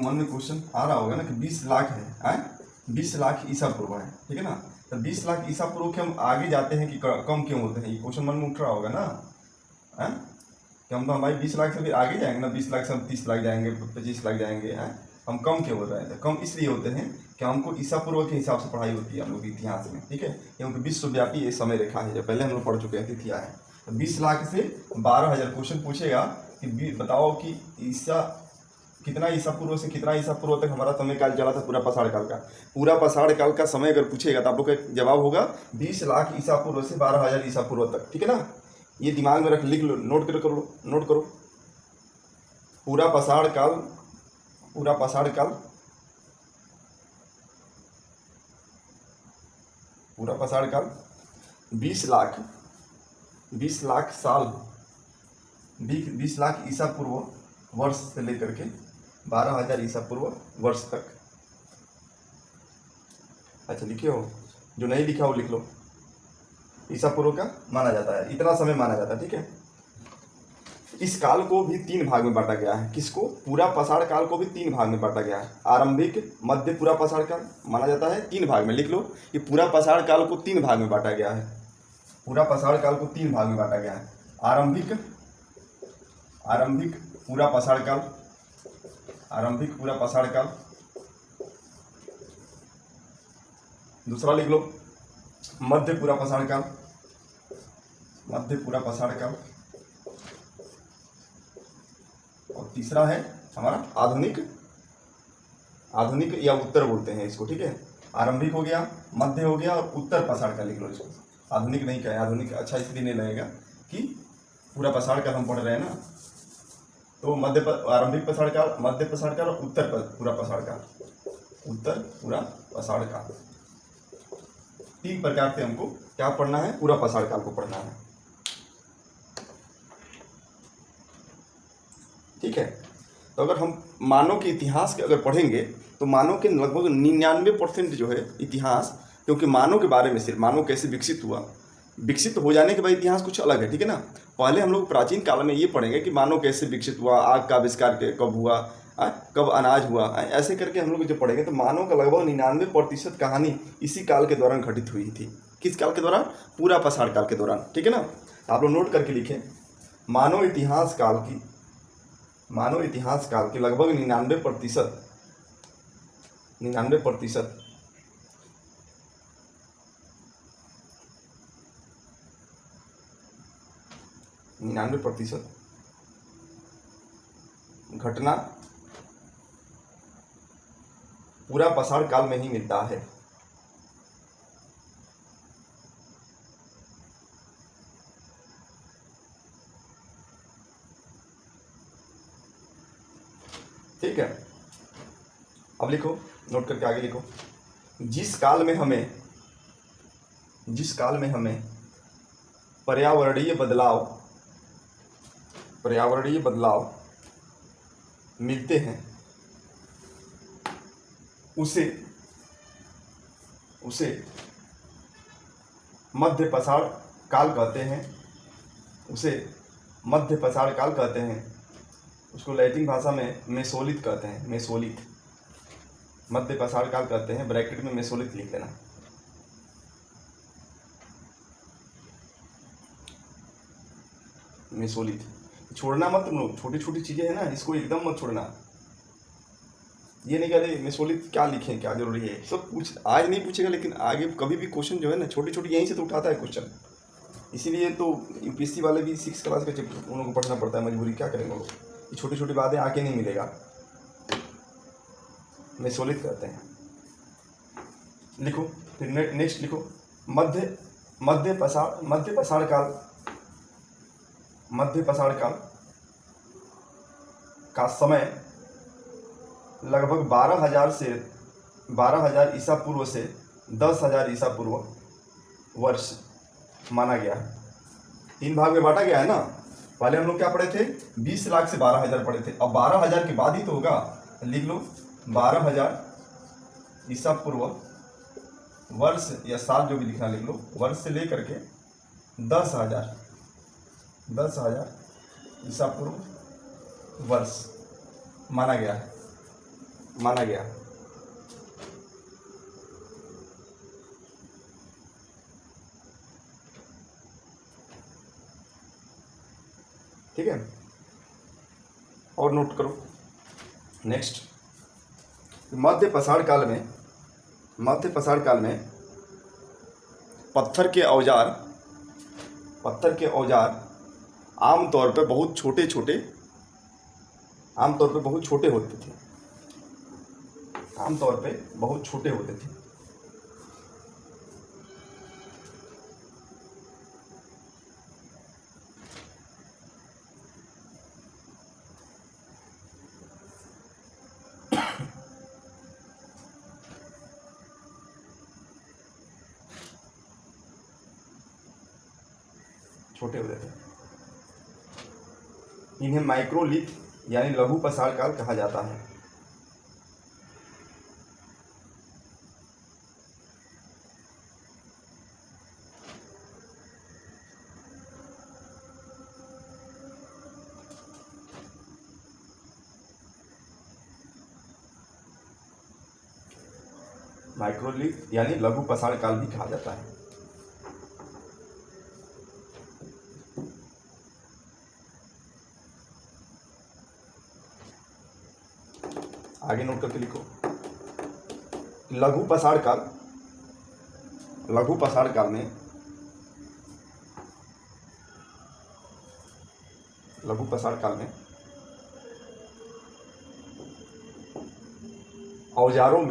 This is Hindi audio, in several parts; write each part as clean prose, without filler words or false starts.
मन में क्वेश्चन आ रहा होगा ना कि 20 लाख है, 20 लाख ईसा पूर्व है, ठीक है ना। तो 20 लाख ईसा पूर्व के हम आगे जाते हैं कि कम क्यों होते हैं, ये क्वेश्चन मन में उठ रहा होगा ना, है कि हम तो हमारे 20 लाख से भी आगे जाएंगे ना, 20 लाख से हम 30 लाख जाएंगे, 25 लाख जाएंगे, हैं हम कम क्यों हो रहे हैं। तो कम इसलिए होते हैं कि हमको ईसा पूर्व के हिसाब से पढ़ाई होती है हम लोग के इतिहास में, ठीक है, क्योंकि विश्वव्यापी ये समय रेखा है, जो पहले हम लोग पढ़ चुके हैं, तिथियां हैं। तो 20 लाख से 12,000 क्वेश्चन पूछेगा कि बताओ कि ईसा कितना ईसा पूर्व से कितना ईसा पूर्व तक हमारा समय काल चला था, पूरा पाषाण काल का। पूरा पाषाण काल का समय अगर पूछेगा तो आप लोग का जवाब होगा 20 लाख ईसा पूर्व से 12,000 ईसा पूर्व तक, ठीक है ना। ये दिमाग में रख, लिख लो, नोट करो, नोट करो। पूरा पाषाण काल, पूरा पाषाण काल, पूरा पाषाण काल 20 लाख साल, 20 लाख ईसा पूर्व वर्ष से लेकर के 12,000 ईसा पूर्व वर्ष तक। अच्छा लिखे हो, जो नहीं लिखा वो लिख लो। ईसा पूर्व का माना जाता है, इतना समय माना जाता है, ठीक है। इस काल को भी 3 भाग में बांटा गया है। किसको? पूरा पाषाण काल को भी 3 भाग में बांटा गया है। आरंभिक, मध्य, पूरा पाषाण काल माना जाता है 3 भाग में। लिख लो कि पूरा पाषाण काल को 3 भाग में बांटा गया है। पूरा पाषाण काल को 3 भाग में बांटा गया है। आरंभिक पूरा पाषाण काल, आरंभिक पूरा पाषाण काल। दूसरा लिख लो मध्य पूरा पाषाण काल, मध्य पूरा पाषाण काल। और तीसरा है हमारा आधुनिक, आधुनिक या उत्तर बोलते हैं इसको, ठीक है। आरंभिक हो गया, मध्य हो गया और उत्तर पाषाण काल लिख लो इसको। आधुनिक नहीं कहें, आधुनिक अच्छा इसलिए नहीं लगेगा कि पूरा पाषाण काल हम पढ़ रहे हैं ना। तो आरंभिक पाषाण काल, मध्य पाषाण काल और उत्तर पूरा पाषाण काल, उत्तर पूरा पाषाण काल। 3 प्रकार से हमको क्या पढ़ना है, पूरा पाषाण काल को पढ़ना है, ठीक है। तो अगर हम मानव के इतिहास के अगर पढ़ेंगे तो मानव के लगभग 99% जो है इतिहास, क्योंकि मानव के बारे में सिर्फ मानव कैसे विकसित हुआ, विकसित हो जाने के बाद इतिहास कुछ अलग है, ठीक है ना। पहले हम लोग प्राचीन काल में ये पढ़ेंगे कि मानव कैसे विकसित हुआ, आग का आविष्कार कब हुआ, कब अनाज हुआ, ऐसे करके हम लोग जो पढ़ेंगे तो मानव का लगभग 99% कहानी इसी काल के दौरान घटित हुई थी। किस काल के दौरान? पूरा पाषाण काल के दौरान, ठीक है ना। आप लोग नोट करके लिखें, मानव इतिहास काल की, मानव इतिहास काल के लगभग 99% 99% घटना पूरा पाषाण काल में ही मिलता है। ठीक है, अब लिखो, नोट करके आगे लिखो। जिस काल में हमें पर्यावरणीय बदलाव मिलते हैं उसे मध्य पाषाण काल कहते हैं, उसे मध्य पाषाण काल कहते हैं। उसको लैटिन भाषा में मेसोलिथ कहते हैं, मेसोलिथ, मध्य पाषाण काल कहते हैं। ब्रैकेट में मेसोलिथ लिख लेना। मेसोलिथ छोड़ना मत तुम लोग, छोटी छोटी चीजें हैं ना, इसको एकदम मत छोड़ना। ये नहीं कह रहे मेसोलिथ क्या लिखें, क्या जरूरी है, सब आज नहीं पूछेगा, लेकिन आगे कभी भी क्वेश्चन जो है ना, छोटी छोटी यहीं से तो उठाता है क्वेश्चन। इसीलिए तो यूपीएससी वाले भी 6 क्लास के उन लोगों को पढ़ना पड़ता है, मजबूरी, क्या करेंगे लोग। ये छोटी छोटी बातें आके नहीं मिलेगा। मेसोलिथ कहते हैं। लिखो फिर नेक्स्ट लिखो, मध्य पाषाण काल का समय लगभग 12,000 ईसा पूर्व से 10,000 ईसा पूर्व वर्ष माना गया है। 3 भाग में बांटा गया है ना। पहले हम लोग क्या पढ़े थे? 20 लाख से 12,000 पढ़े थे। अब 12,000 के बाद ही तो होगा। लिख लो 12,000 ईसा पूर्व वर्ष या साल जो भी लिखना लिख लो, वर्ष से लेकर के 10,000 ईसा पूर्व वर्ष माना गया है। माना गया। ठीक है, और नोट करो। नेक्स्ट, मध्य पाषाण काल में पत्थर के औजार आमतौर पे बहुत छोटे होते थे। आमतौर पे बहुत छोटे होते थे। इन्हें माइक्रोलिथ यानी लघु पाषाण काल कहा जाता है। माइक्रोलिथ यानी लघु पाषाण काल भी कहा जाता है। आगे नोट करके लिखो। लघु पाषाण काल में औजारों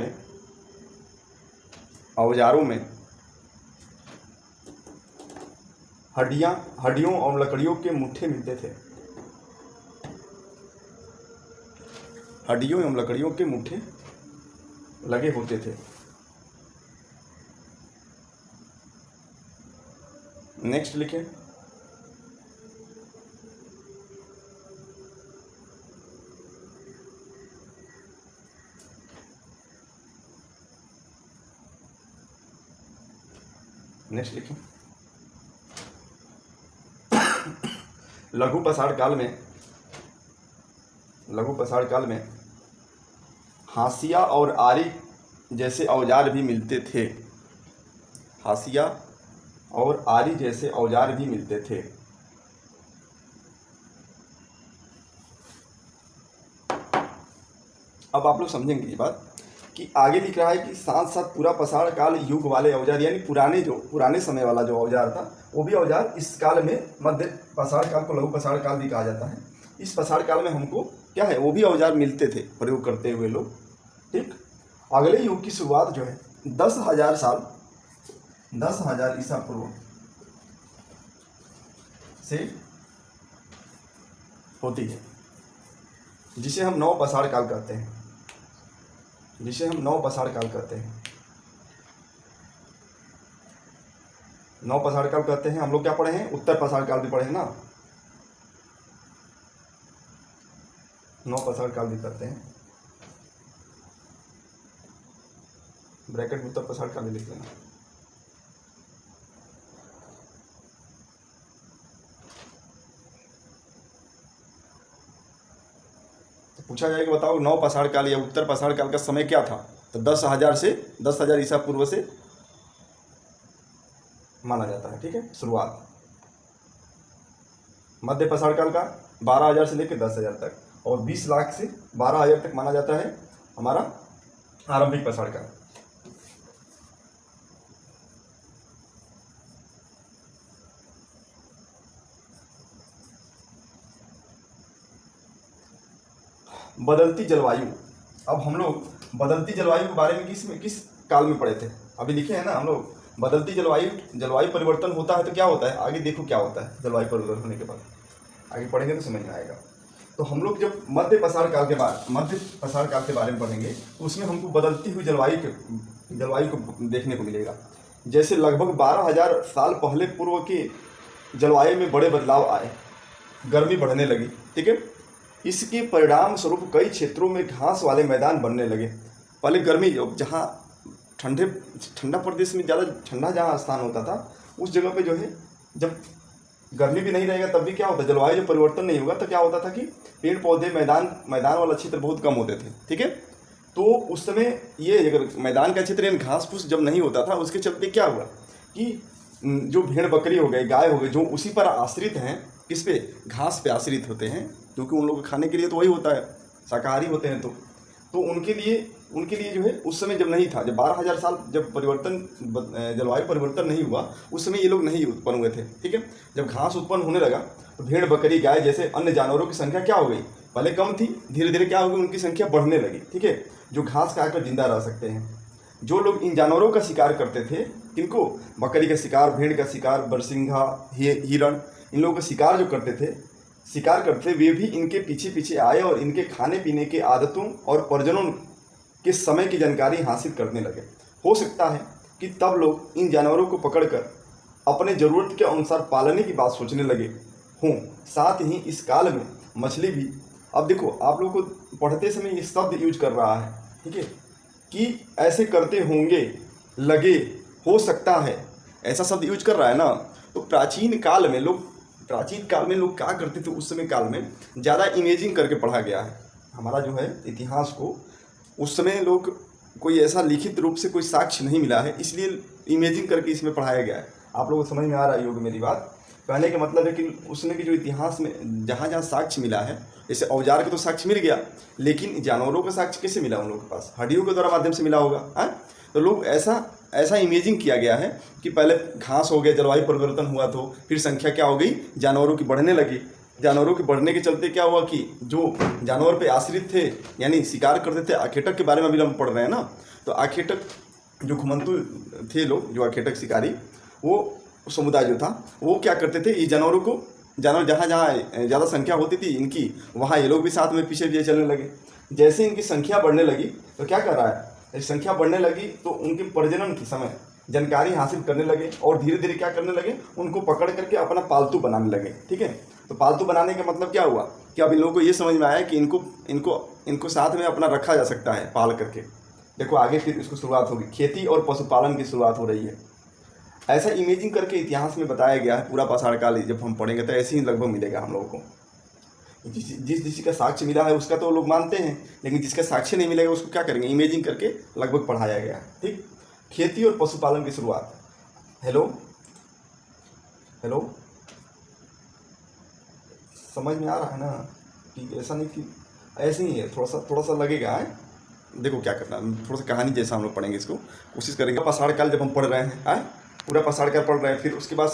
में हड्डियों और लकड़ियों के मुट्ठे मिलते थे। हड्डियों एवं लकड़ियों के मुट्ठे लगे होते थे। नेक्स्ट लिखें। लघु पाषाण काल में हाशिया और आरी जैसे औजार भी मिलते थे। अब आप लोग समझेंगे ये बात कि आगे लिख रहा है कि साथ साथ पूरा पाषाण काल युग वाले औजार यानी पुराने समय वाला जो औजार था वो भी औजार इस काल में मध्य पाषाण काल को लघु पाषाण काल भी कहा जाता है। इस पाषाण काल में हमको क्या है वो भी औजार मिलते थे प्रयोग करते हुए लोग। ठीक, अगले युग की शुरुआत जो है 10,000 ईसा पूर्व से होती है, जिसे हम नव पाषाण काल कहते हैं। नव पाषाण काल कहते हैं। हम लोग क्या पढ़े हैं, उत्तर पाषाण काल भी पढ़े हैं ना, नव पाषाण काल भी कहते हैं। ब्रैकेट में उत्तर पाषाण काल भी लिख लेना। तो पूछा जाएगा बताओ नव पाषाण काल या उत्तर पाषाण काल का समय क्या था, तो 10,000 ईसा पूर्व से माना जाता है। ठीक है, शुरुआत। मध्य पाषाण काल का 12,000 से लेकर 10,000 तक, और 20 लाख से 12,000 तक माना जाता है हमारा आरंभिक पाषाण काल। बदलती जलवायु। अब हम लोग बदलती जलवायु के बारे में किस काल में पढ़े थे, अभी लिखे हैं ना हम लोग। बदलती जलवायु परिवर्तन होता है तो क्या होता है, आगे देखो क्या होता है। जलवायु परिवर्तन होने के बाद आगे पढ़ेंगे तो समझ में आएगा। तो हम लोग जब मध्य पाषाण काल के बारे में पढ़ेंगे तो उसमें हमको बदलती हुई जलवायु को देखने को मिलेगा। जैसे लगभग 12,000 साल पहले पूर्व की जलवायु में बड़े बदलाव आए, गर्मी बढ़ने लगी। ठीक है, इसके परिणाम स्वरूप कई क्षेत्रों में घास वाले मैदान बनने लगे। पहले गर्मी जहाँ ठंडा प्रदेश में ज़्यादा ठंडा जहाँ स्थान होता था उस जगह पे जो है जब गर्मी भी नहीं रहेगा तब भी क्या होता है, जलवायु परिवर्तन नहीं होगा तो क्या होता था कि पेड़ पौधे मैदान वाला क्षेत्र बहुत कम होते थे। ठीक है, तो उस समय ये अगर मैदान का क्षेत्र यानी घास फूस जब नहीं होता था, उसके चलते क्या हुआ कि जो भेड़ बकरी हो गए, गाय हो गए, जो उसी पर आश्रित हैं, किस पे, घास पे आश्रित होते हैं, क्योंकि उन लोगों को खाने के लिए तो वही होता है, शाकाहारी होते हैं, तो उनके लिए जो है उस समय जब नहीं था, जब 12,000 साल जब जलवायु परिवर्तन नहीं हुआ, उस समय ये लोग नहीं उत्पन्न हुए थे। ठीक है, जब घास उत्पन्न होने लगा तो भेड़ बकरी गाय जैसे अन्य जानवरों की संख्या क्या हो गई, पहले कम थी, धीरे धीरे क्या हो गई, उनकी संख्या बढ़ने लगी। ठीक है, जो घास खाकर जिंदा रह सकते हैं। जो लोग इन जानवरों का शिकार करते थे, किनको, बकरी का शिकार, भेड़ का शिकार, बरसिंघा, हिरण, इन लोगों का शिकार जो करते थे, वे भी इनके पीछे पीछे आए और इनके खाने पीने के आदतों और प्रजनन के समय की जानकारी हासिल करने लगे। हो सकता है कि तब लोग इन जानवरों को पकड़कर अपने ज़रूरत के अनुसार पालने की बात सोचने लगे हों। साथ ही इस काल में मछली भी, अब देखो आप लोग को पढ़ते समय ये शब्द यूज कर रहा है, ठीक है, कि ऐसे करते होंगे, लगे, हो सकता है, ऐसा शब्द यूज कर रहा है ना। तो प्राचीन काल में लोग क्या करते थे, उस समय काल में ज़्यादा इमेजिंग करके पढ़ा गया है। हमारा जो है इतिहास को उस समय लोग कोई ऐसा लिखित रूप से कोई साक्ष्य नहीं मिला है, इसलिए इमेजिंग करके इसमें पढ़ाया गया है। आप लोगों को समझ में आ रहा है होगी मेरी बात। कहने का मतलब है कि उस समय के जो इतिहास में जहाँ जहाँ साक्ष्य मिला है, जैसे औजार के तो साक्ष्य मिल गया, लेकिन जानवरों का साक्ष्य कैसे मिला उन लोगों के पास, हड्डियों के द्वारा माध्यम से मिला होगा। हाँ, तो लोग ऐसा इमेजिंग किया गया है कि पहले घास हो गया, जलवायु परिवर्तन हुआ, तो फिर संख्या क्या हो गई, जानवरों की बढ़ने लगी। जानवरों के बढ़ने के चलते क्या हुआ कि जो जानवर पे आश्रित थे, यानी शिकार करते थे, आखेटक के बारे में अभी हम पढ़ रहे हैं ना, तो आखेटक जो घुमंतु थे लोग, जो आखेटक शिकारी, वो समुदाय जो था, वो क्या करते थे, इस जानवर जहाँ जहाँ ज़्यादा संख्या होती थी इनकी, वहाँ ये लोग भी साथ में पीछे चलने लगे। जैसे इनकी संख्या बढ़ने लगी तो क्या कर रहा है, संख्या बढ़ने लगी तो उनके प्रजनन की समय जानकारी हासिल करने लगे और धीरे धीरे क्या करने लगे, उनको पकड़ करके अपना पालतू बनाने लगे। ठीक है, तो पालतू बनाने का मतलब क्या हुआ कि अब इन लोगों को ये समझ में आया कि इनको साथ में अपना रखा जा सकता है पाल करके। देखो आगे फिर इसको शुरुआत होगी, खेती और पशुपालन की शुरुआत हो रही है। ऐसा इमेजिंग करके इतिहास में बताया गया है। पूरा पाषाण काल जब हम पढ़ेंगे तो ऐसे ही लगभग मिलेगा हम लोगों को। जिस का साक्ष्य मिला है उसका तो लोग मानते हैं, लेकिन जिसका साक्ष्य नहीं मिलेगा उसको क्या करेंगे, इमेजिंग करके लगभग पढ़ाया गया है। ठीक, खेती और पशुपालन की शुरुआत। हेलो, समझ में आ रहा है ना कि ऐसा नहीं कि ऐसे ही है, थोड़ा सा लगेगा है। देखो क्या करना, थोड़ा सा कहानी जैसा हम लोग पढ़ेंगे, इसको कोशिश करेंगे। पाषाण काल जब हम पढ़ रहे हैं, पूरा पाषाण काल पढ़ रहे हैं, फिर उसके बाद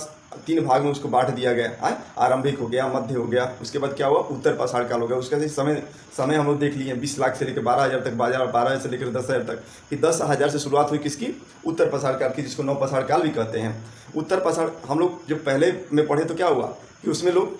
3 भाग में उसको बांट दिया गया। आरंभिक हो गया, मध्य हो गया, उसके बाद क्या हुआ, उत्तर पाषाण काल हो गया। उसका समय हम लोग देख लिए, 20 लाख से लेकर 12,000 तक, 12,000 से लेकर 10,000 तक। फिर 10,000 से शुरुआत हुई किसकी, उत्तर पाषाण काल की, जिसको नव पाषाण काल भी कहते हैं। उत्तर पाषाण हम लोग जब पहले में पढ़े तो क्या हुआ कि उसमें लोग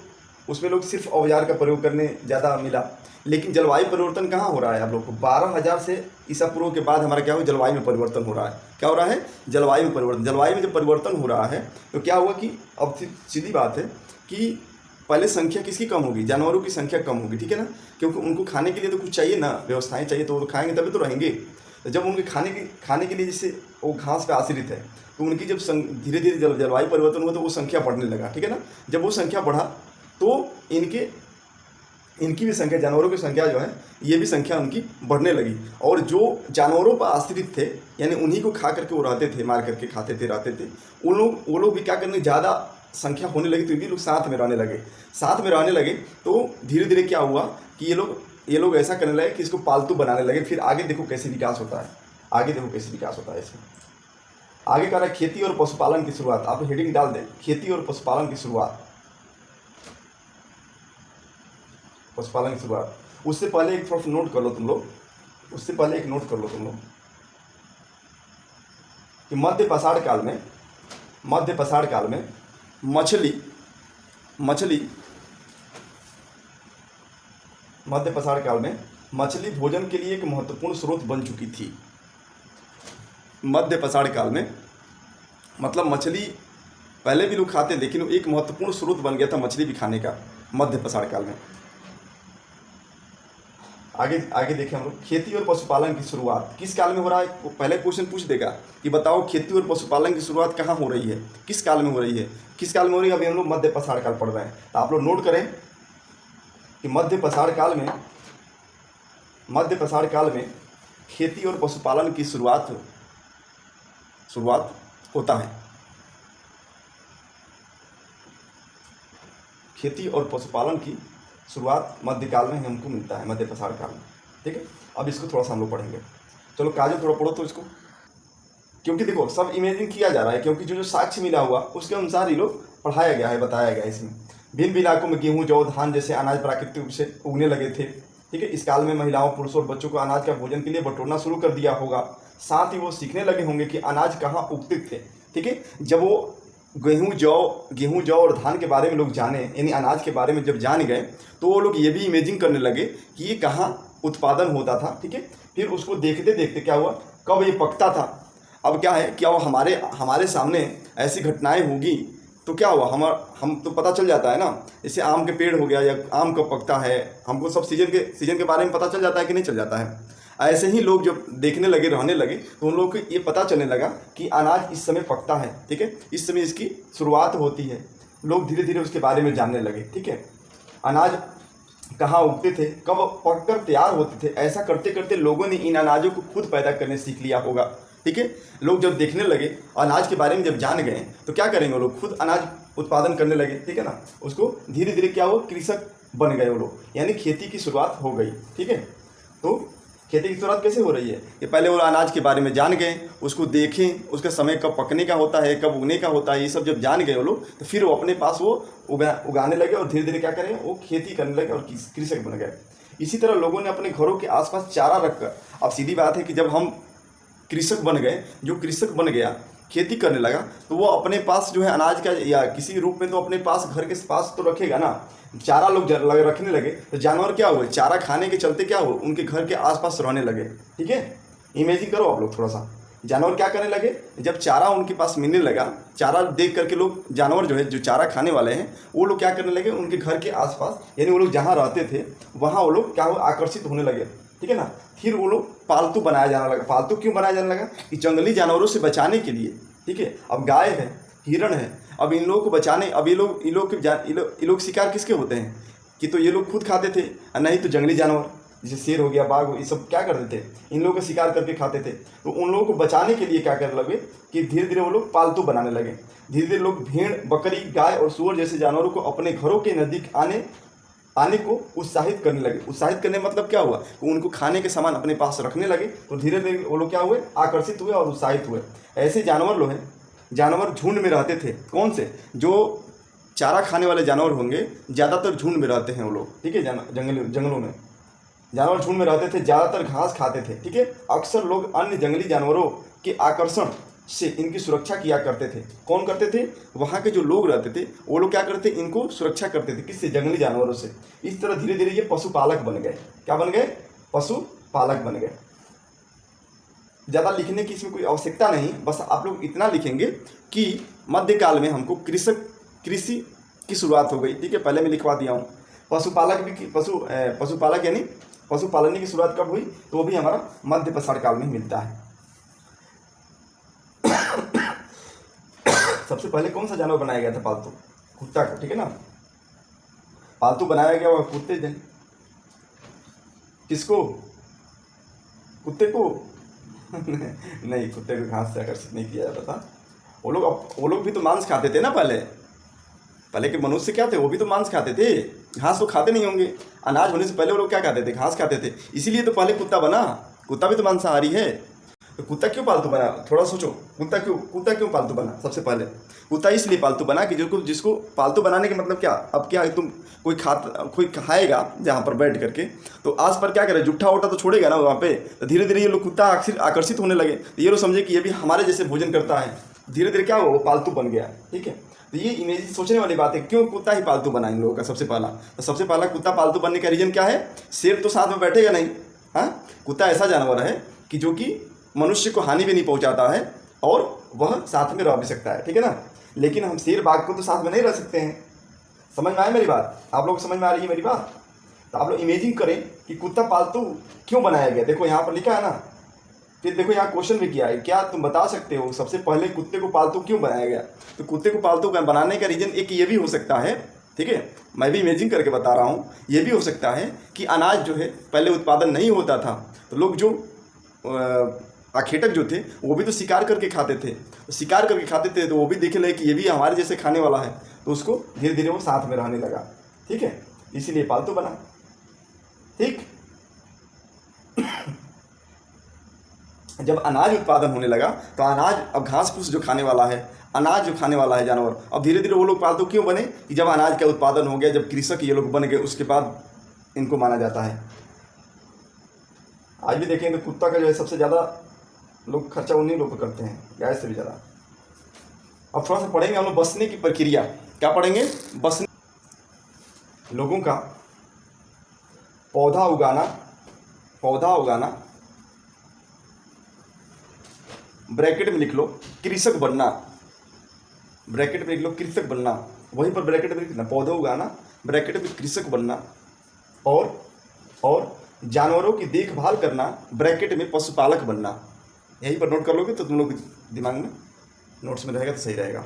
सिर्फ औजार का प्रयोग करने ज़्यादा मिला। लेकिन जलवायु परिवर्तन कहाँ हो रहा है आप लोग को, 12,000 से ईसा पूर्व के बाद हमारा क्या हो, जलवायु में परिवर्तन हो रहा है। क्या हो रहा है, जलवायु में परिवर्तन। जलवायु में जब परिवर्तन हो रहा है तो क्या हुआ कि अब सीधी बात है कि पहले संख्या किसकी कम होगी, जानवरों की संख्या कम होगी। ठीक है ना, क्योंकि उनको खाने के लिए तो कुछ चाहिए ना, व्यवस्थाएं चाहिए, तो वो खाएंगे तभी तो रहेंगे। तो जब उनके खाने के लिए जैसे वो घास पे आश्रित है, तो उनकी जब धीरे धीरे जलवायु परिवर्तन हुआ तो वो संख्या बढ़ने लगा। ठीक है ना, जब वो संख्या बढ़ा तो इनकी भी संख्या, जानवरों की संख्या जो है, ये भी संख्या उनकी बढ़ने लगी। और जो जानवरों पर आश्रित थे, यानी उन्हीं को खा करके वो रहते थे, मार करके खाते थे, रहते थे, वो लोग भी क्या करने, ज़्यादा संख्या होने लगी तो ये लोग साथ में रहने लगे। तो धीरे धीरे क्या हुआ कि ये लोग ऐसा करने लगे कि इसको पालतू बनाने लगे। फिर आगे देखो कैसे विकास होता है, इसमें आगे कह रहा है खेती और पशुपालन की शुरुआत। आप हेडिंग डाल दें, खेती और पशुपालन की शुरुआत। उससे पहले एक थोड़ा नोट कर लो तुम लोग, कि मध्य पाषाण काल में मछली भोजन के लिए एक महत्वपूर्ण स्रोत बन चुकी थी। मध्य पाषाण काल में मतलब मछली पहले भी लोग खाते, लेकिन एक महत्वपूर्ण स्रोत बन गया था मछली भी खाने का मध्य पाषाण काल में। आगे देखें हम लोग, खेती और पशुपालन की शुरुआत किस काल में हो रहा है। पहले क्वेश्चन पूछ देगा कि बताओ खेती और पशुपालन की शुरुआत कहाँ हो रही है, किस काल में हो रही है। अभी हम लोग मध्य पाषाण काल पढ़ रहे हैं, तो आप लोग नोट करें कि मध्य पाषाण काल में खेती और पशुपालन की शुरुआत होता है। खेती और पशुपालन की शुरुआत मध्यकाल में हमको मिलता है, मध्य प्रसार काल में। ठीक है, अब इसको थोड़ा सा हम लोग पढ़ेंगे। चलो काजल थोड़ा पढ़ो तो इसको, क्योंकि देखो सब इमेजिन किया जा रहा है, क्योंकि जो साक्ष्य मिला हुआ उसके अनुसार ही लोग पढ़ाया गया है, बताया गया है। इसमें भिन्न इलाकों में गेहूं, जौ, धान जैसे अनाज प्राकृतिक रूप से उगने लगे थे। ठीक है, इस काल में महिलाओं, पुरुषों और बच्चों को अनाज का भोजन के लिए बटोरना शुरू कर दिया होगा। साथ ही वो सीखने लगे होंगे कि अनाज कहाँ उगते थे। ठीक है, जब वो गेहूं जौ और धान के बारे में लोग जाने, यानी अनाज के बारे में जब जान गए, तो वो लोग ये भी इमेजिन करने लगे कि ये कहाँ उत्पादन होता था। ठीक है, फिर उसको देखते देखते क्या हुआ, कब ये पकता था। अब क्या है, क्या वो हमारे सामने ऐसी घटनाएं होगी तो क्या हुआ, हम तो पता चल जाता है ना। जैसे आम के पेड़ हो गया, या आम कब पकता है, हमको सब सीजन के बारे में पता चल जाता है कि नहीं चल जाता है। ऐसे ही लोग जब देखने लगे, रहने लगे, तो उन लोगों को ये पता चलने लगा कि अनाज इस समय पकता है। ठीक है, इस समय इसकी शुरुआत होती है। लोग धीरे धीरे उसके बारे में जानने लगे। ठीक है, अनाज कहाँ उगते थे, कब पककर तैयार होते थे, ऐसा करते करते लोगों ने इन अनाजों को खुद पैदा करने सीख लिया होगा। ठीक है, लोग जब देखने लगे, अनाज के बारे में जब जान गए, तो क्या करेंगे, वो लोग खुद अनाज उत्पादन करने लगे। ठीक है ना, उसको धीरे धीरे क्या हुआ, कृषक बन गए वो लोग, यानी खेती की शुरुआत हो गई। ठीक है, तो खेती की शुरुआत कैसे हो रही है कि पहले वो अनाज के बारे में जान गए, उसको देखें, उसका समय कब पकने का होता है, कब उगने का होता है, ये सब जब जान गए वो लोग, तो फिर वो अपने पास वो उगाने लगे और धीरे धीरे क्या करें, वो खेती करने लगे और कृषक बन गए। इसी तरह लोगों ने अपने घरों के आसपास चारा रखकर, अब सीधी बात है कि जब हम कृषक बन गए, जो कृषक बन गया, खेती करने लगा, तो वो अपने पास जो है अनाज का या किसी रूप में तो अपने पास घर के पास तो रखेगा ना। चारा लोग रखने लगे, तो जानवर क्या हुए, चारा खाने के चलते क्या हुआ, उनके घर के आसपास रहने लगे। ठीक है, इमेजिन करो आप लोग थोड़ा सा, जानवर क्या करने लगे, जब चारा उनके पास मिलने लगा, चारा देख करके लोग, जानवर जो है, जो चारा खाने वाले हैं, वो लोग क्या करने लगे, उनके घर के आसपास, यानी वो लोग जहाँ रहते थे वहाँ वो लोग क्या हुआ, आकर्षित होने लगे। ठीक है ना, फिर वो लोग पालतू बनाया जाने लगा। पालतू क्यों बनाया जाने लगा, कि जंगली जानवरों से बचाने के लिए। ठीक है, अब गाय है, हिरण है, अब इन लोगों को बचाने, अब ये लोग शिकार किसके होते हैं, कि तो ये लोग खुद खाते थे, और नहीं तो जंगली जानवर जैसे शेर हो गया, बाघ हो, ये सब क्या करते थे, इन लोगों का शिकार करके खाते थे। तो उन लोगों को बचाने के लिए क्या करने लगे, कि धीरे धीरे वो लोग पालतू बनाने लगे। धीरे धीरे लोग भेड़, बकरी, गाय और सूअर जैसे जानवरों को अपने घरों के नज़दीक आने को उत्साहित करने लगे। उत्साहित करने मतलब क्या हुआ, कि उनको खाने के सामान अपने पास रखने लगे, तो धीरे धीरे वो लोग क्या हुए, आकर्षित हुए और उत्साहित हुए। ऐसे जानवर झुंड में रहते थे। कौन से, जो चारा खाने वाले जानवर होंगे, ज़्यादातर झुंड में रहते हैं वो लोग। ठीक है, जंगलों में जानवर झुंड में रहते थे, ज़्यादातर घास खाते थे। ठीक है, अक्सर लोग अन्य जंगली जानवरों के आकर्षण से इनकी सुरक्षा किया करते थे। कौन करते थे, वहाँ के जो लोग रहते थे वो लोग क्या करते थे, इनको सुरक्षा करते थे, किससे, जंगली जानवरों से। इस तरह धीरे धीरे ये पशुपालक बन गए। क्या बन गए, पशुपालक बन गए। ज़्यादा लिखने की इसमें कोई आवश्यकता नहीं, बस आप लोग इतना लिखेंगे कि मध्यकाल में हमको कृषि की शुरुआत हो गई। ठीक है, पहले मैं लिखवा दिया हूँ। पशुपालक यानी पशुपालन की शुरुआत कब हुई, तो वो भी हमारा मध्य प्रसार काल में मिलता है। सबसे पहले कौन सा जानवर बनाया गया था, पालतू, कुत्ता को। ठीक है ना, पालतू बनाया गया वो कुत्ते थे। किसको, कुत्ते को नहीं, कुत्ते को घास से आकर्षित नहीं किया जाता था। वो लोग भी तो मांस खाते थे ना। पहले के मनुष्य क्या थे, वो भी तो मांस खाते थे, घास तो खाते नहीं होंगे। अनाज होने से पहले वो लोग क्या खाते थे, घास खाते थे। इसीलिए तो पहले कुत्ता बना। कुत्ता भी तो मांसाहारी है। तो कुत्ता क्यों पालतू बना, थोड़ा सोचो, कुत्ता क्यों पालतू बना। सबसे पहले कुत्ता इसलिए पालतू बना कि जिसको पालतू बनाने के मतलब क्या, अब क्या तुम कोई खाएगा जहाँ पर बैठ करके, तो आस पर क्या करे, जुट्ठा वोटा तो छोड़ेगा ना वहाँ पे। तो धीरे धीरे ये लोग कुत्ता आकर्षित होने लगे। तो ये लोग समझे कि ये भी हमारे जैसे भोजन करता है। धीरे धीरे क्या हुआ, वो पालतू बन गया। ठीक है, तो ये इमेज सोचने वाली बात है, क्यों कुत्ता ही पालतू बना इन लोगों का। सबसे पहला कुत्ता पालतू बनने का रीजन क्या है, शेर तो साथ में बैठेगा नहीं। हाँ, कुत्ता ऐसा जानवर है कि जो कि मनुष्य को हानि भी नहीं पहुंचाता है और वह साथ में रह भी सकता है। ठीक है ना, लेकिन हम शेर बाघ को तो साथ में नहीं रह सकते हैं। समझ में आया मेरी बात, आप लोग समझ में आ रही है मेरी बात। तो आप लोग इमेजिन करें कि कुत्ता पालतू क्यों बनाया गया। देखो यहाँ पर लिखा है ना, फिर देखो यहाँ क्वेश्चन भी किया है, क्या तुम बता सकते हो सबसे पहले कुत्ते को पालतू क्यों बनाया गया। तो कुत्ते को पालतू बनाने का रीजन एक ये भी हो सकता है। ठीक है, मैं भी इमेजिन करके बता रहा हूँ। ये भी हो सकता है कि अनाज जो है पहले उत्पादन नहीं होता था, तो लोग जो आखेटक जो थे वो भी तो शिकार करके खाते थे, तो शिकार करके खाते थे तो वो भी देखे लगे कि ये भी हमारे जैसे खाने वाला है, तो उसको धीरे धीरे वो साथ में रहने लगा। ठीक है, इसीलिए पालतू बना। ठीक, जब अनाज उत्पादन होने लगा तो अनाज, अब घास फूस जो खाने वाला है, अनाज जो खाने वाला है जानवर, अब धीरे धीरे वो लोग पालतू क्यों बने कि जब अनाज का उत्पादन हो गया, जब कृषक ये लोग बन गए, उसके बाद इनको माना जाता है। आज भी देखें तो कुत्ता का जो है सबसे ज़्यादा लोग खर्चा उन्हीं लोग करते हैं, गाय से भी ज़्यादा। अब थोड़ा सा पढ़ेंगे हम लोग बसने की प्रक्रिया। क्या पढ़ेंगे? बसने, लोगों का पौधा उगाना, ब्रैकेट में लिख लो कृषक बनना, ब्रैकेट में लिख लो कृषक बनना, वहीं पर ब्रैकेट में लिखना पौधा उगाना, ब्रैकेट में कृषक बनना, और जानवरों की देखभाल करना, ब्रैकेट में पशुपालक बनना। यहीं पर नोट कर लोगे तो तुम लोग दिमाग में नोट्स में रहेगा तो सही रहेगा।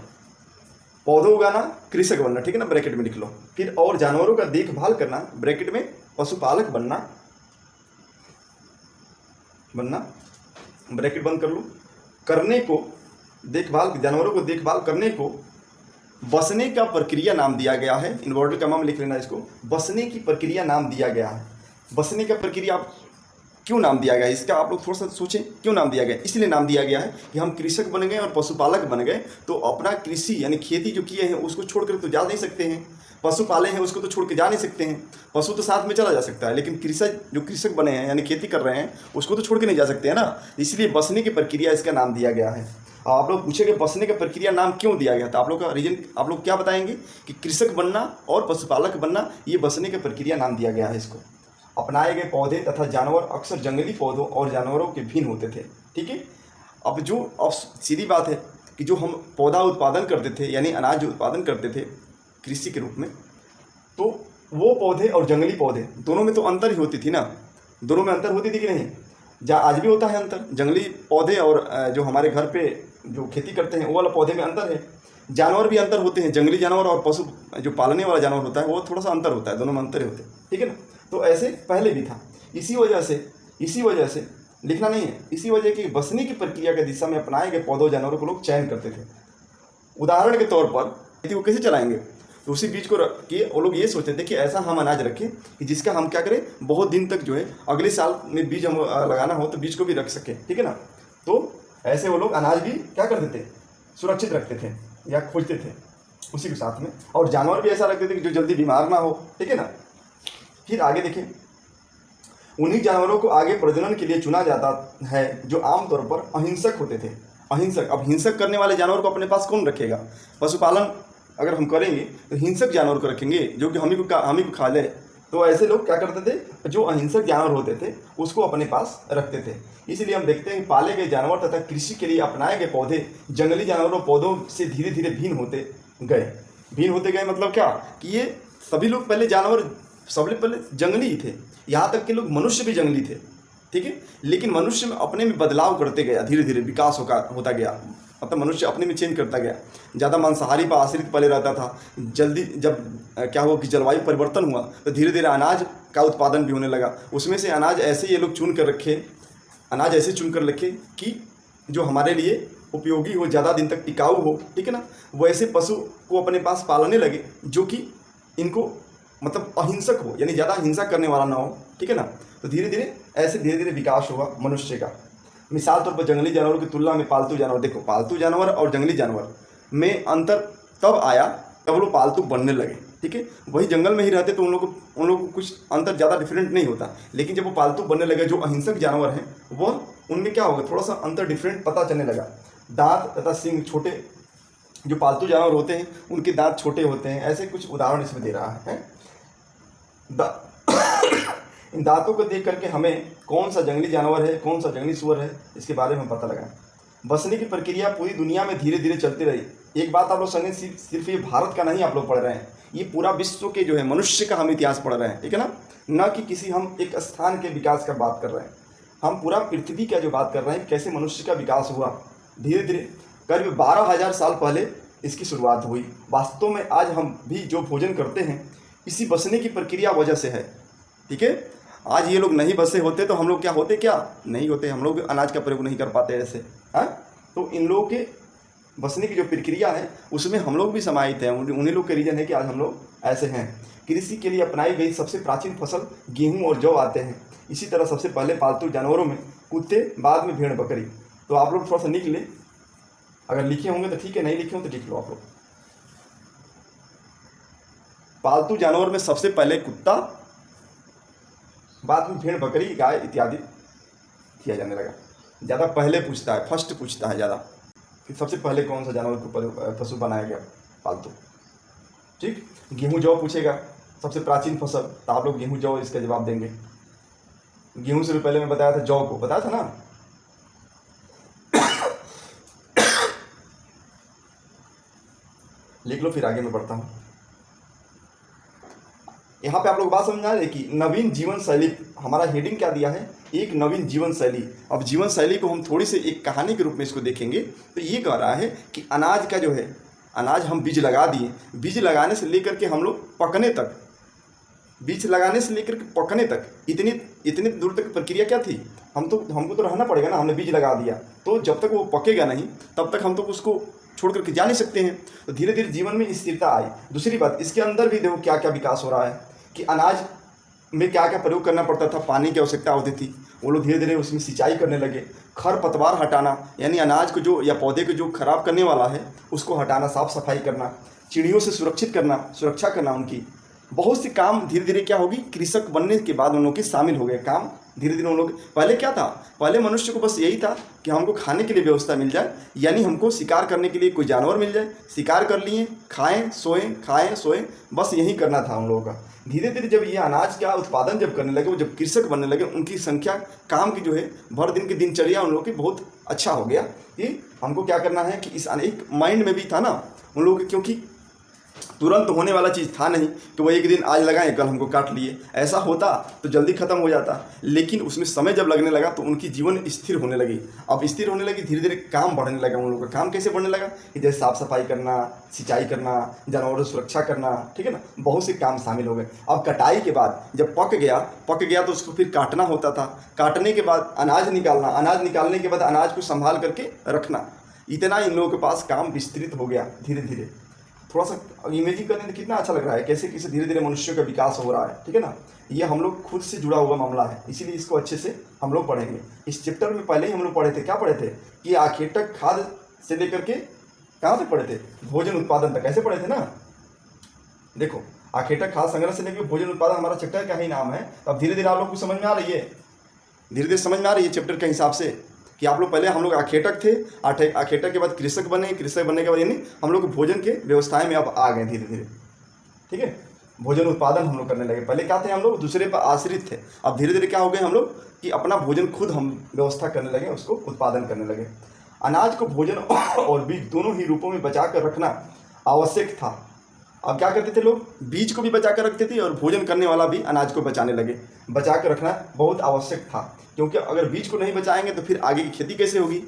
पौधा उगाना, कृषक बनना, ठीक है ना, ब्रैकेट में लिख लो। फिर और जानवरों का देखभाल करना, ब्रैकेट में पशुपालक बनना, ब्रैकेट बंद कर लो। करने को, देखभाल, जानवरों को देखभाल करने को बसने का प्रक्रिया नाम दिया गया है। इन्वर्टेड कॉमा में लिख लेना इसको, बसने की प्रक्रिया नाम दिया गया है। बसने का प्रक्रिया क्यों नाम दिया गया है, इसका आप लोग थोड़ा सा सोचें, क्यों नाम दिया गया? इसलिए नाम दिया गया है कि हम कृषक बन गए और पशुपालक बन गए, तो अपना कृषि यानी खेती जो किए हैं उसको छोड़कर तो जा नहीं सकते हैं, पशु पाले हैं उसको तो छोड़ के जा नहीं सकते हैं। पशु तो साथ में चला जा सकता है, लेकिन कृषक बने हैं यानी खेती कर रहे हैं उसको तो छोड़ के नहीं जा सकते हैं ना, इसलिए बसने की प्रक्रिया इसका नाम दिया गया है। आप लोग पूछेंगे बसने की प्रक्रिया नाम क्यों दिया गया, तो आप लोग का रीजन आप लोग क्या बताएंगे कि कृषक बनना और पशुपालक बनना, ये बसने की प्रक्रिया नाम दिया गया है इसको। अपनाए गए पौधे तथा जानवर अक्सर जंगली पौधों और जानवरों के भिन्न होते थे। ठीक है, अब सीधी बात है कि जो हम पौधा उत्पादन करते थे यानी अनाज उत्पादन करते थे कृषि के रूप में, तो वो पौधे और जंगली पौधे दोनों में तो अंतर ही होती थी ना, दोनों में अंतर होती थी कि नहीं? आज भी होता है अंतर, जंगली पौधे और जो हमारे घर पे जो खेती करते हैं वो वाला पौधे में अंतर है। जानवर भी अंतर होते हैं, जंगली जानवर और पशु जो पालने वाला जानवर होता है वो थोड़ा सा अंतर होता है, दोनों में अंतर होते हैं। ठीक है ना, तो ऐसे पहले भी था। इसी वजह से लिखना नहीं है, इसी वजह की बसने की प्रक्रिया के दिशा में अपनाए गए पौधों जानवरों को लोग चयन करते थे। उदाहरण के तौर पर खेती को कैसे चलाएंगे, तो उसी बीज को रख के वो लोग ये सोचते थे कि ऐसा हम अनाज रखें कि जिसका हम क्या करें, बहुत दिन तक जो है अगले साल में बीज हम लगाना हो तो बीज को भी रख सकें। ठीक है ना, तो ऐसे वो लोग अनाज भी क्या करते थे, सुरक्षित रखते थे या खोजते थे उसी के साथ में, और जानवर भी ऐसा रखते थे कि जो जल्दी बीमार ना हो। ठीक है ना, फिर आगे देखें, उन्हीं जानवरों को आगे प्रजनन के लिए चुना जाता है जो आमतौर पर अहिंसक होते थे। अहिंसक, अब हिंसक करने वाले जानवर को अपने पास कौन रखेगा? पशुपालन अगर हम करेंगे तो हिंसक जानवर को रखेंगे जो कि हम ही को खा ले। तो ऐसे लोग क्या करते थे, जो अहिंसक जानवर होते थे उसको अपने पास रखते थे। इसलिए हम देखते हैं पाले गए जानवर तथा कृषि के लिए अपनाए गए पौधे जंगली जानवरों पौधों से धीरे धीरे भिन्न होते गए। मतलब क्या कि ये सभी लोग पहले जानवर सबसे पहले जंगली ही थे, यहाँ तक कि लोग मनुष्य भी जंगली थे। ठीक है, लेकिन मनुष्य में अपने में बदलाव करते गया, धीरे धीरे विकास होता गया, मतलब मनुष्य अपने में चेंज करता गया। ज़्यादा मांसाहारी पर आश्रित पहले रहता था, जल्दी जब क्या हुआ कि जलवायु परिवर्तन हुआ तो धीरे धीरे अनाज का उत्पादन भी होने लगा। उसमें से अनाज ऐसे ये लोग चुन कर रखे कि जो हमारे लिए उपयोगी हो, ज़्यादा दिन तक टिकाऊ हो। ठीक है ना, वैसे पशु को अपने पास पालने लगे जो कि इनको मतलब अहिंसक हो, यानी ज़्यादा हिंसा करने वाला ना हो। ठीक है ना, तो धीरे धीरे विकास हुआ मनुष्य का। मिसाल तौर पर जंगली जानवरों की तुलना में पालतू जानवर, देखो पालतू जानवर और जंगली जानवर में अंतर तब आया जब वो पालतू बनने लगे। ठीक है, वही जंगल में ही रहते तो उन लोगों को कुछ अंतर ज़्यादा डिफरेंट नहीं होता, लेकिन जब वो पालतू बनने लगे, जो अहिंसक जानवर हैं वह उनमें क्या होगा, थोड़ा सा अंतर डिफरेंट पता चलने लगा। दांत तथा सींग छोटे, जो पालतू जानवर होते हैं उनके दांत छोटे होते हैं। ऐसे कुछ उदाहरण इसमें दे रहा है। इन दांतों को देख करके हमें कौन सा जंगली जानवर है, कौन सा जंगली सूअर है, इसके बारे में पता लगाएं। बसने की प्रक्रिया पूरी दुनिया में धीरे धीरे चलती रही। एक बात आप लोग समझें, सिर्फ ये भारत का नहीं आप लोग पढ़ रहे हैं, ये पूरा विश्व के जो है मनुष्य का हम इतिहास पढ़ रहे हैं। ठीक है ना, न कि किसी हम एक स्थान के विकास का बात कर रहे हैं, हम पूरा पृथ्वी का जो बात कर रहे हैं, कैसे मनुष्य का विकास हुआ धीरे धीरे। करीब 12,000 साल पहले इसकी शुरुआत हुई। वास्तव में आज हम भी जो भोजन करते हैं इसी बसने की प्रक्रिया वजह से है। ठीक है, आज ये लोग नहीं बसे होते तो हम लोग क्या होते, क्या नहीं होते, हम लोग भी अनाज का प्रयोग नहीं कर पाते ऐसे। हाँ, तो इन लोगों के बसने की जो प्रक्रिया है उसमें हम लोग भी समाहित हैं। उन्हीं लोग के रीजन है कि आज हम लोग ऐसे हैं। कृषि के लिए अपनाई गई सबसे प्राचीन फसल गेहूं और जौ आते हैं। इसी तरह सबसे पहले पालतू जानवरों में कुत्ते, बाद में भेड़ बकरी। तो आप लोग थोड़ा सा लिख लें, अगर लिखे होंगे तो ठीक है, नहीं लिखे हो तो लिख लो आप लोग। पालतू जानवर में सबसे पहले कुत्ता, बाद में भेड़ बकरी गाय इत्यादि किया जाने लगा। ज़्यादा पहले पूछता है, फर्स्ट पूछता है ज़्यादा कि सबसे पहले कौन सा जानवर को पशु बनाया गया पालतू। ठीक, गेहूं जौ पूछेगा सबसे प्राचीन फसल, तो आप लोग गेहूं जौ इसका जवाब देंगे। गेहूं से पहले मैं बताया था, जौ को बताया था ना। लिख लो, फिर आगे मैं बढ़ता हूँ। यहाँ पे आप लोग बात समझना है कि नवीन जीवन शैली, हमारा हेडिंग क्या दिया है, एक नवीन जीवन शैली। अब जीवन शैली को हम थोड़ी सी एक कहानी के रूप में इसको देखेंगे तो ये कह रहा है कि अनाज का जो है, अनाज हम बीज लगा दिए, बीज लगाने से लेकर के हम लोग पकने तक, बीज लगाने से लेकर के पकने तक इतनी दूर तक प्रक्रिया क्या थी। हमको तो रहना पड़ेगा ना, हमने बीज लगा दिया तो जब तक वो पकेगा नहीं तब तक हम तो उसको छोड़ करके जा नहीं सकते हैं। तो धीरे धीरे जीवन में स्थिरता आई। दूसरी बात, इसके अंदर भी देखो क्या क्या विकास हो रहा है कि अनाज में क्या क्या प्रयोग करना पड़ता था, पानी की आवश्यकता होती थी, वो लोग धीरे धीरे उसमें सिंचाई करने लगे। खर पतवार हटाना, यानी अनाज को जो या पौधे को जो खराब करने वाला है उसको हटाना, साफ सफाई करना, चिड़ियों से सुरक्षित करना, सुरक्षा करना उनकी, बहुत सी काम धीरे धीरे क्या होगी, कृषक बनने के बाद उन लोग के शामिल हो गए काम। धीरे धीरे उन लोग, पहले क्या था, पहले मनुष्य को बस यही था कि हमको खाने के लिए व्यवस्था मिल जाए, यानी हमको शिकार करने के लिए कोई जानवर मिल जाए, शिकार कर लिए, खाएं सोएं, बस यही करना था उन लोगों का। धीरे धीरे जब ये अनाज का उत्पादन जब करने लगे, वो जब कृषक बनने लगे, उनकी संख्या, काम की जो है भर दिन की दिनचर्या उन लोगों की बहुत अच्छा हो गया कि हमको क्या करना है कि इस अनेक माइंड में भी था ना उन लोगों के, क्योंकि तुरंत होने वाला चीज़ था नहीं कि वो एक दिन आज लगाएं कल हमको काट लिए, ऐसा होता तो जल्दी ख़त्म हो जाता। लेकिन उसमें समय जब लगने लगा तो उनकी जीवन स्थिर होने लगी। अब स्थिर होने लगी, धीरे धीरे काम बढ़ने लगा उन लोगों का। काम कैसे बढ़ने लगा कि जैसे साफ़ सफाई करना, सिंचाई करना, जानवरों की सुरक्षा करना, ठीक है ना, बहुत से काम शामिल हो गए। अब कटाई के बाद जब पक गया तो उसको फिर काटना होता था। काटने के बाद अनाज निकालना, अनाज निकालने के बाद अनाज को संभाल करके रखना, इतना इन लोगों के पास काम विस्तृत हो गया धीरे धीरे। थोड़ा सा इमेजिन करने में कितना अच्छा लग रहा है, कैसे कैसे धीरे धीरे मनुष्य का विकास हो रहा है, ठीक है ना। ये हम लोग खुद से जुड़ा हुआ मामला है, इसीलिए इसको अच्छे से हम लोग पढ़ेंगे। इस चैप्टर में पहले ही हम लोग पढ़े थे, क्या पढ़े थे कि आखेटक खाद से लेकर के कहाँ तक पढ़े थे, भोजन उत्पादन तक, कैसे पढ़े थे ना। देखो, आखेटक खाद संग्रह से लेकर भोजन उत्पादन हमारा चैप्टर का ही नाम है। अब धीरे धीरे आप लोग को समझ में आ रही है, धीरे धीरे समझ में आ रही है चैप्टर के हिसाब से कि आप लोग पहले हम लोग आखेटक थे, आखेटक के बाद कृषक बने, कृषक बनने के बाद यानी हम लोग भोजन के व्यवस्थाएं में अब आ गए धीरे धीरे, ठीक है। भोजन उत्पादन हम लोग करने लगे। पहले क्या थे, हम लोग दूसरे पर आश्रित थे। अब धीरे धीरे क्या हो गए हम लोग कि अपना भोजन खुद हम व्यवस्था करने लगे, उसको उत्पादन करने लगे। अनाज को भोजन और बीज दोनों ही रूपों में बचा कर रखना आवश्यक था। अब क्या करते थे लोग, बीज को भी बचा कर रखते थे और भोजन करने वाला भी अनाज को बचाने लगे। बचा कर रखना बहुत आवश्यक था, क्योंकि अगर बीज को नहीं बचाएंगे तो फिर आगे की खेती कैसे होगी,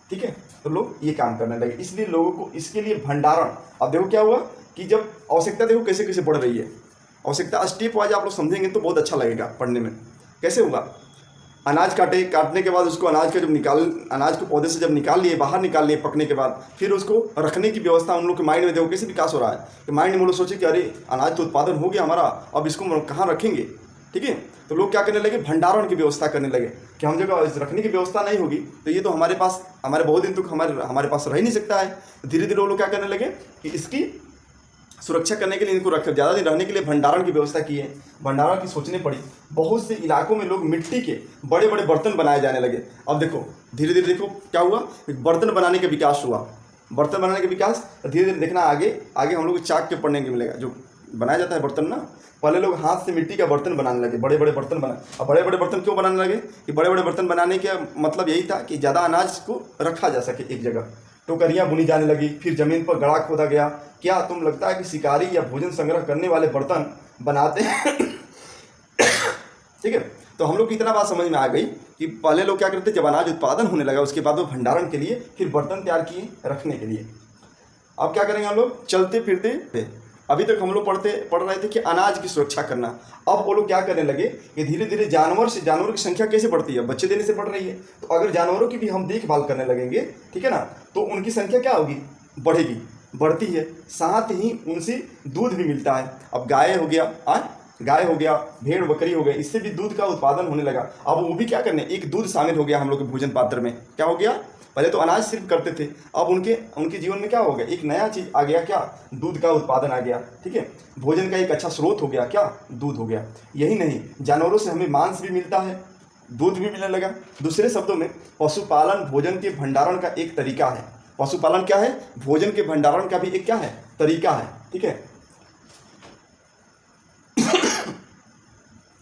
ठीक है। तो लोग ये काम करने लगे, इसलिए लोगों को इसके लिए भंडारण। अब देखो क्या हुआ कि जब आवश्यकता, देखो कैसे कैसे बढ़ रही है आवश्यकता, स्टेप वाइज आप लोग समझेंगे तो बहुत अच्छा लगेगा पढ़ने में। कैसे हुआ, अनाज काटने के बाद उसको अनाज का जब अनाज को पौधे से जब निकाल लिए, बाहर निकाल लिए पकने के बाद, फिर उसको रखने की व्यवस्था उन लोग के माइंड में देखो कैसे विकास हो रहा है कि माइंड में वो लोग सोचे कि अरे अनाज तो उत्पादन हो गया हमारा, अब इसको कहाँ रखेंगे, ठीक है। तो लोग क्या करने लगे, भंडारण की व्यवस्था करने लगे कि हम जगह रखने की व्यवस्था नहीं होगी तो ये तो हमारे बहुत दिन तक हमारे पास रह ही नहीं सकता है। धीरे धीरे वो लोग क्या करने लगे कि इसकी सुरक्षा करने के लिए, इनको ज़्यादा दिन रहने के लिए भंडारण की व्यवस्था की है। भंडारण की सोचनी पड़ी। बहुत से इलाकों में लोग मिट्टी के बड़े बड़े बर्तन बनाए जाने लगे। अब देखो धीरे धीरे देखो क्या हुआ, बर्तन बनाने का विकास हुआ। बर्तन बनाने का विकास धीरे धीरे देखना आगे हम लोग चाक के पढ़ने के मिलेगा, जो बनाया जाता है बर्तन ना। पहले लोग हाथ से मिट्टी का बर्तन बनाने लगे, बड़े बड़े बर्तन बना। अब बड़े बड़े बर्तन क्यों बनाने लगे कि बड़े बड़े बर्तन बनाने का मतलब यही था कि ज़्यादा अनाज को रखा जा सके एक जगह। टोकरियाँ बुनी जाने लगी, फिर ज़मीन पर गड़ा खोदा गया। क्या तुम लगता है कि शिकारी या भोजन संग्रह करने वाले बर्तन बनाते हैं ठीक है। तो हम लोग की इतना बात समझ में आ गई कि पहले लोग क्या करते, जब अनाज उत्पादन होने लगा उसके बाद वो भंडारण के लिए फिर बर्तन तैयार किए रखने के लिए। अब क्या करेंगे हम लोग, चलते फिरते अभी तक हम लोग पढ़ रहे थे कि अनाज की सुरक्षा करना। अब वो लोग क्या करने लगे कि धीरे धीरे जानवरों की संख्या कैसे बढ़ती है, बच्चे देने से बढ़ रही है। तो अगर जानवरों की भी हम देखभाल करने लगेंगे, ठीक है ना, तो उनकी संख्या क्या होगी, बढ़ेगी, बढ़ती है। साथ ही उनसे दूध भी मिलता है। अब गाय हो गया, भेड़ बकरी हो गया, इससे भी दूध का उत्पादन होने लगा। अब वो भी क्या करने, एक दूध शामिल हो गया हम लोग के भोजन पात्र में। क्या हो गया, पहले तो अनाज सिर्फ करते थे, अब उनके जीवन में क्या हो गया, एक नया चीज आ गया, क्या, दूध का उत्पादन आ गया। ठीक है, भोजन का एक अच्छा स्रोत हो गया, क्या, दूध हो गया। यही नहीं, जानवरों से हमें मांस भी मिलता है, दूध भी मिलने लगा। दूसरे शब्दों में पशुपालन भोजन के भंडारण का एक तरीका है। पशुपालन क्या है, भोजन के भंडारण का भी एक क्या है, तरीका है। ठीक है,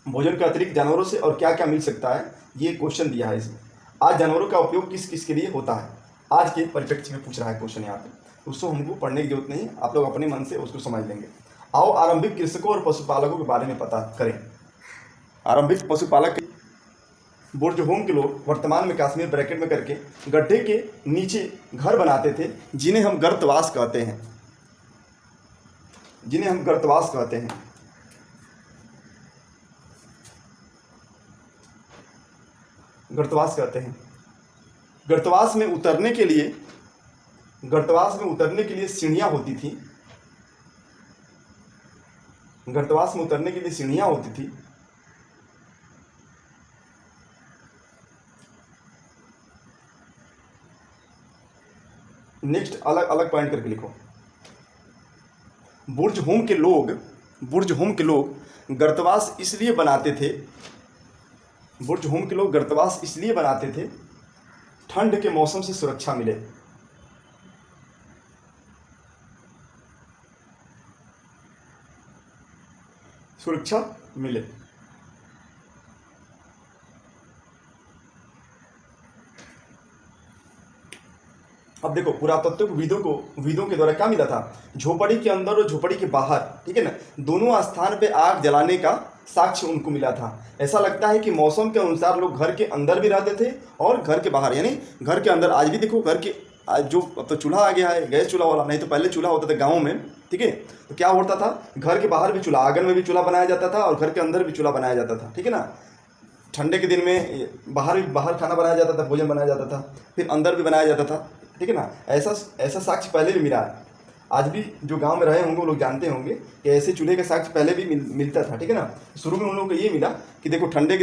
भोजन के अतिरिक्त जानवरों से और क्या क्या मिल सकता है, ये क्वेश्चन दिया है इसमें। आज जानवरों का उपयोग किस किस के लिए होता है, आज के परिप्रेक्ष्य में पूछ रहा है क्वेश्चन यहाँ पे। उसको हमको पढ़ने की जरूरत नहीं, आप लोग अपने मन से उसको समझ लेंगे। आओ आरंभिक कृषकों और पशुपालकों के बारे में पता करें। आरंभिक पशुपालक बुर्जहोम के लोग वर्तमान में कश्मीर ब्रैकेट में करके गड्ढे के नीचे घर बनाते थे, जिन्हें हम गर्तवास कहते हैं, गर्तवास कहते हैं। गर्तवास में उतरने के लिए सीढ़ियां होती थी। गर्तवास में उतरने के लिए सीढ़ियां होती थी। नेक्स्ट अलग अलग पॉइंट करके लिखो। बुर्ज होम के लोग गर्तवास इसलिए बनाते थे, ठंड के मौसम से सुरक्षा मिले। अब देखो, पुरातत्वविदों के द्वारा क्या मिला था, झोपड़ी के अंदर और झोपड़ी के बाहर, ठीक है ना, दोनों स्थान पे आग जलाने का साक्ष्य उनको मिला था। ऐसा लगता है कि मौसम के अनुसार लोग घर के अंदर भी रहते थे और घर के बाहर, यानी घर के अंदर। आज भी देखो, आज जो अब तो चूल्हा आ गया है, गैस चूल्हा वाला, नहीं तो पहले चूल्हा होता था गाँव में। ठीक है, तो क्या होता था, घर के बाहर भी चूल्हा, आंगन में भी चूल्हा बनाया जाता था और घर के अंदर भी चूल्हा बनाया जाता था। ठीक है ना, ठंडे के दिन में बाहर खाना बनाया जाता था, भोजन बनाया जाता था, फिर अंदर भी बनाया जाता था। ठीक है ना, ऐसा साक्ष्य पहले भी मिला है। आज भी जो गांव में रहे होंगे वो लोग जानते होंगे कि ऐसे चूल्हे का साक्ष्य पहले भी मिलता था। ठीक है ना, शुरू में उन लोगों को ये मिला कि देखो, ठंडे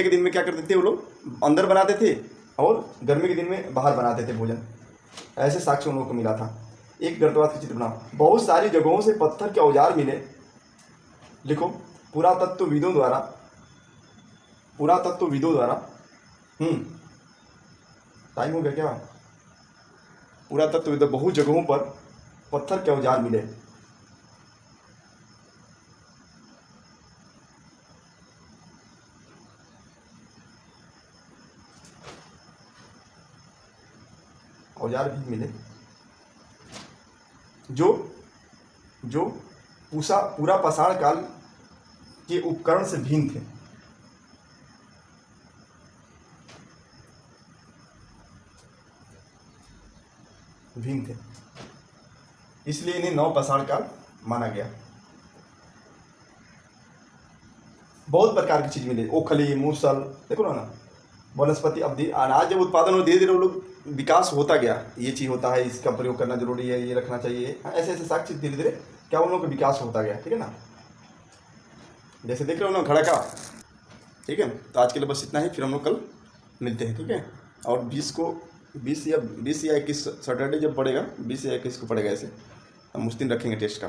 के दिन में क्या करते थे, वो लोग अंदर बनाते थे और गर्मी के दिन में बाहर बनाते थे भोजन। ऐसे साक्ष्य उन लोगों को मिला था। एक गर्तवास का चित्र बनाओ। बहुत सारी जगहों से पत्थर के औजार मिले। लिखो, पुरातत्वविदों द्वारा टाइम हो गया क्या? पुरातत्वविदों, बहुत जगहों पर पत्थर के औजार मिले। औजार भी मिले जो पूरा पाषाण काल के उपकरण से भिन्न थे। इसलिए इन्हें नव पाषाण काल माना गया। बहुत प्रकार की चीज मिली, ओखली, मूसल, देखो ना, वनस्पति अवधि, अनाज जब उत्पादन हो, धीरे धीरे वो लोग विकास होता गया। ये चीज होता है, इसका प्रयोग करना जरूरी है, ये रखना चाहिए, ऐसे ऐसे साक्ष्य धीरे धीरे क्या उन लोगों का विकास होता गया। ठीक है ना, जैसे देख रहे हो ना, घड़ा का। ठीक है, तो आज के लिए बस इतना ही, फिर हम लोग कल मिलते हैं। ठीक है, और 20 या 21 सैटरडे जब पड़ेगा, 20 या 21 को पड़ेगा, ऐसे हम उस दिन रखेंगे टेस्ट का।